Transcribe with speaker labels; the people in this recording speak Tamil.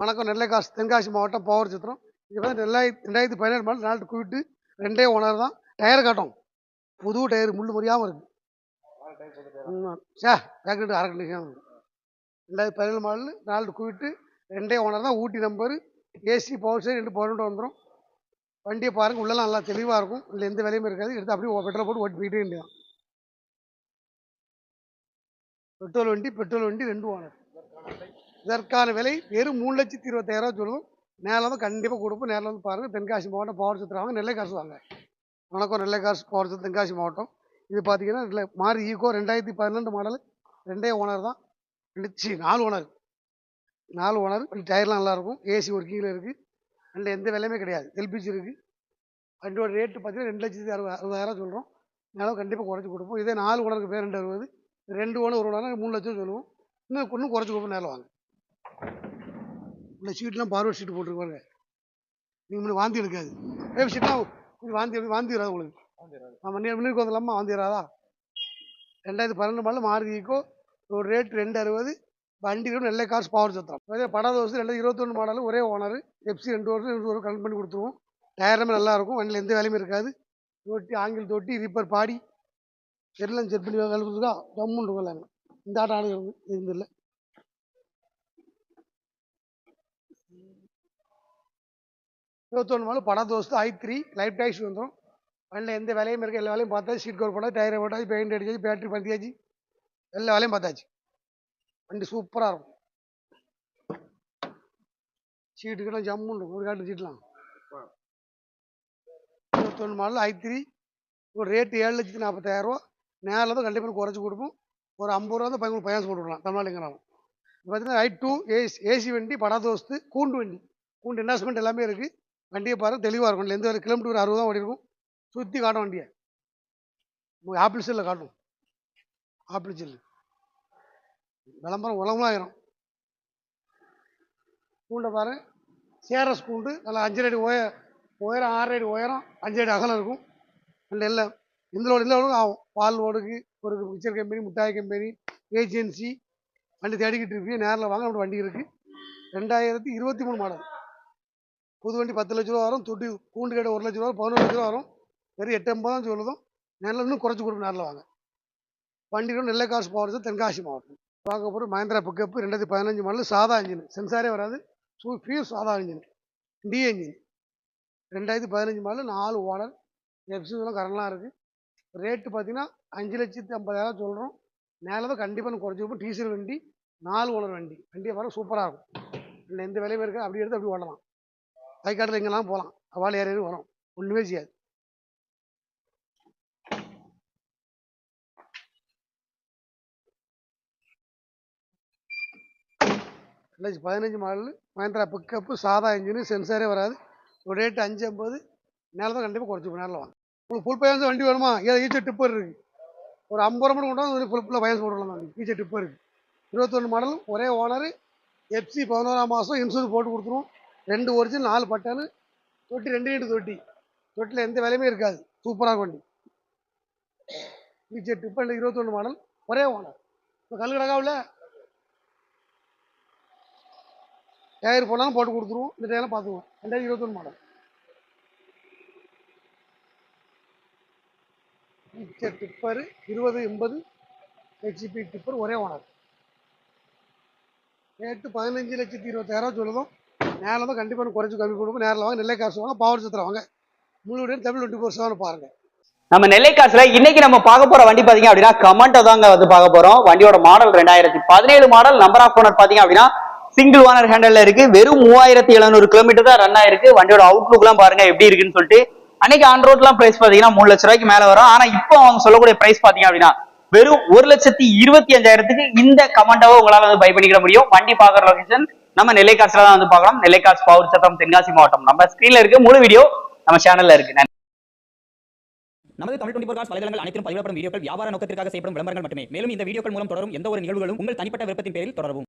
Speaker 1: வணக்கம். நெல்லைக்காசு தென்காசி மாவட்டம் பவர் சித்திரம். இது வந்து 2017 மாடல் 4 குவிட்டு 2 ஓனர் தான். டயர் காட்டும், புது டயர் முள்ளு முறியாமல் இருக்கு. பேக்கெட்டு அரை கண்டிஷன். 2017 மாடல் 4 குவிட்டு 2 ஓனர் தான். Ooty number, AC power steering 2 power வந்துடும். வண்டியை பாருங்கள், உள்ளெல்லாம் நல்லா தெளிவாக இருக்கும். இல்லை எந்த வேலையுமே இருக்காது. எடுத்து அப்படியே பெட்ரோல் போட்டு ஓட்டி போயிட்டே வேண்டியதான். பெட்ரோல் வண்டி 2 ஓனர். இதற்கான விலை வெறும் 3,20,000 சொல்லுவோம். நேரில் வந்து கண்டிப்பாக கொடுப்போம். நேரில் வந்து பாருங்கள். தென்காசி மாவட்டம் பவர் சித்திரம் வாங்க, நெல்லைக்காசு வாங்க. வணக்கம். நெல்லைக்காசு பவர் சித்திரம் தென்காசி மாவட்டம். இது பார்த்தீங்கன்னா மாறி ஈகோ 2012 மாடல் 2 ஓனர் தான். 4 ஓனர். 4 ஓனர். டயர்லாம் நல்லாயிருக்கும். ஏசி ஒரு கீழே இருக்குது. அதில் எந்த விலையுமே கிடையாது. எல்பிஜி இருக்குது. வண்டியோட ரேட்டு பார்த்தீங்கன்னா 2,60,000 சொல்கிறோம். நேரம் கண்டிப்பாக குறைச்சி கொடுப்போம். இதே 4 ஓனருக்கு பேர் 2,60,000. 2 ஓனர் 1 ஓனர் 3 லட்சம் சொல்லுவோம். இன்னும் குறைச்சி கொடுப்போம். நேரில் வாங்க. இந்த ஷீட்லாம் பார்வர்ட் ஷீட் போட்டுருப்பாங்க. நீங்கள் முன்னாடி வாந்தி எடுக்காது. ஷீட்லாம் வாந்தி வராது உங்களுக்கு. நம்ம முன்னுக்கு வந்துடலாமா? வாந்தி வராதா? 2012 மாடல் மாருதி ஈகோ. ஒரு ரேட் 2,60,000. வண்டி நெல்லைக்காசு பவர் சித்திரம். அதே படாத வருஷம் 2021 மாடல் ஒரே ஓனர். எஃப்சி 2 வருஷம் 2 வருஷம் கனெக்ட் பண்ணி கொடுத்துருவோம். டயர்லாமே நல்லாயிருக்கும். வண்டியில் எந்த வேலையுமே இருக்காது. தொட்டி ஆங்கிள் தொட்டி ரிப்பர் பாடி எல்லாம் செட் பண்ணி கழுவுறதுக்கா ஜம்முன்னு இருக்கும். எல்லாமே இந்த ஆட்டம் ஆடுகிறது இருந்தில்லை. 21 மாடல் படாத வருஷம் i3 லைஃப் டாக்ஸ் வந்துடும். வண்டியில் எந்த வேலையும் இருக்குது. எல்லா வேலையும் பார்த்தாச்சு. சீட் கவர் போட்டாச்சு, டயரை போட்டாச்சு, பெயிண்ட் அடிச்சாச்சு, பேட்டரி பற்றியாச்சு, எல்லா வேலையும் பார்த்தாச்சு. வண்டி சூப்பராக இருக்கும். சீட்டுக்கெல்லாம் ஜம்முன்னு இருக்கும். ஒரு காட்டு சீட்லாம் 21 மாடல் i3. ஒரு ரேட்டு 7,40,000. நேரில் தான் கண்டிப்பாக குறைச்சி கொடுப்போம். ஒரு 50 ரூபா தான் உங்களுக்கு ஃபைனான்ஸ் போட்டு விடலாம் தமிழ்நாடுங்கிறாலும். பார்த்தீங்கன்னா i2 ஏசி வண்டி படாத வசதி கூண்டு வண்டி. கூண்டு இன்வெஸ்ட்மெண்ட் எல்லாமே இருக்குது. வண்டியை பாருங்கள், தெளிவாக இருக்கும். எந்த ஒரு கிலோமீட்டர் ஒரு 60 தான் ஓடி இருக்கும். சுற்றி காட்டும் வண்டியை. ஆப்பிள் செல்லில் காட்டும். ஆப்பிள் செல்லு விளம்பரம் உலகமாக ஆயிரும். கூண்டை பாருங்கள், சேரஸ் கூண்டு. நல்லா 5 அடி உயரம் 6 அடி உயரம் 5 அடி அகலம் இருக்கும். அந்த எல்லாம் இந்த ஆகும். பால் ஓடுக்கு ஒரு மிக்சர் கம்பெனி, மிட்டாய் கம்பெனி, ஏஜென்சி வண்டி தேடிக்கிட்டு இருப்பீங்க. நேரில் வாங்க. நம்ம வண்டி இருக்குது. 2023 மாடல். புது வண்டி 10 லட்ச ரூபா வரும். தொட்டி கூண்டு கேட்ட 1 லட்ச ரூபா 11 லட்ச ரூபா வரும். வெறும் 8,50 தான் சொல்லுதும். நேரில் இன்னும் குறைச்சி கொடுக்கும். நேரில் வாங்க. வண்டிகள் நெல்லைக்காசு பவர் தென்காசி மாவட்டம். பார்க்க போகிற மஹேந்திரா பிக்கப் 2015 மாடல் சாதா இன்ஜின். சென்சாரே வராது. பியூர் சாதா இன்ஜின், டி இன்ஜின். 2015 model 4 owner. எஃப்சிலாம் கரண்ட்லாம் இருக்குது. ரேட்டு பார்த்தீங்கன்னா 5,50,000 சொல்கிறோம். நேரில் தான் கண்டிப்பாக குறைச்சி கொடுப்போம். டீசல் வண்டி, 4 ஓனர் வண்டி. வண்டியை பாருங்கள், சூப்பராக இருக்கும். இல்லை எந்த வேலையுமே இருக்குது. அப்படி எடுத்து அப்படி ஓடலாம். கைக்காட்டில் எங்கெல்லாம் போகலாம். அவால் ஏரியாவும் வரும். ஒன்றுமே செய்யாது. 2015 மாடல் மஹேந்திரா பிக்கப்பு சாதா இன்ஜினு, சென்சாரே வராது. ஒரு ரேட்டு 5,50. நேரில் தான் கண்டிப்பாக குறைச்சி நேரில் வாங்க. உங்களுக்கு ஃபுல் ஃபைனான்ஸ் வண்டி வேணுமா? ஈச்சர் டிப்பர் இருக்குது. ஒரு 50 ரூபா மட்டும் கொண்டு வந்து ஃபுல்லாக ஃபைனான்ஸ் போட்டுடலாம். தான் ஈச்சர் டிப்பர் இருக்குது. 21 மாடல் ஒரே ஓனர். எஃப்சி 11ஆம் மாதம் இன்சூரன்ஸ் போட்டு கொடுத்துருவோம். 2 ஒரிஜினல் 4 பட்டனு. தொட்டி 2 இன்ட்டு தொட்டி. தொட்டியில் எந்த வேலையுமே இருக்காது. சூப்பராக வண்டி. ஈச்சர் டிப்பர் 21 மாடல் ஒரே ஓனர். இப்போ கல் கிடக்காவில் டயர் போனாலும் போட்டு கொடுத்துருவோம். இந்த டயர்லாம் பார்த்துக்குவோம். 2021 model Eicher tipper 2080 HP tipper ஒரே ஓனர். ரேட்டு 15,20,000 சொல்லுவோம். நேரில் தான் கண்டிப்பாக குறைச்சி கம்மி கொடுப்போம். நேரில் வாங்க. நெல்லைக்காசு வாங்க, பவர் சித்திரம் வாங்க. முழு தமிழ் 24/7 பாருங்க.
Speaker 2: நம்ம நெல்லைக்காசுல இன்னைக்கு நம்ம பார்க்க போற வண்டி பாத்தீங்க அப்படின்னா கமெண்டோ தாங்க வந்து பார்க்க போறோம். வண்டியோட model 2017 model. Number of owner பாத்தீங்க அப்படின்னா சிங்கிள் ஓனர் ஹேண்டல்ல இருக்கு. வெறும் 3,700 கிலோமீட்டர் தான் ரன் ஆயிருக்கு. வண்டியோட அவுட்லுக் எல்லாம் பாருங்க எப்படி இருக்குன்னு சொல்லிட்டு. அன்னைக்கு ஆன் ரோட்லாம் பிரைஸ் பாத்தீங்கன்னா 3 லட்ச ரூபாய்க்கு மேல வரும். ஆனா இப்போ அவங்க சொல்லக்கூடிய பிரைஸ் பாத்தீங்க அப்படின்னா வெறும் 1,25,000 இந்த கமெண்டோவை உங்களால வந்து பை பண்ணிக்கிற முடியும். வண்டி பாக்குற லொகேஷன் நம்ம நெல்லைக்காசுல தான் வந்து பார்க்கலாம். நெல்லைக்காசு பவர் சித்திரம் தென்காசி மாவட்டம். நம்ம ஸ்கிரீன்ல இருக்கு. முழு வீடியோ நம்ம சேனல்ல இருக்கு.
Speaker 3: நமது தமிழ் 24 காஸ் வலைதளங்கள் அனைத்தும் பதிவிடப்படும் வீடியோக்கள் வியாபார நோக்கத்திற்காக செய்யப்படும் விளம்பரங்கள் மட்டுமே. மேலும் இந்த வீடியோக்கள் மூலம் தொடரும் எந்த ஒரு நிகழ்வுகளும் உங்கள் தனிப்பட்ட விருப்பத்தின் பேரில் தொடரவும்.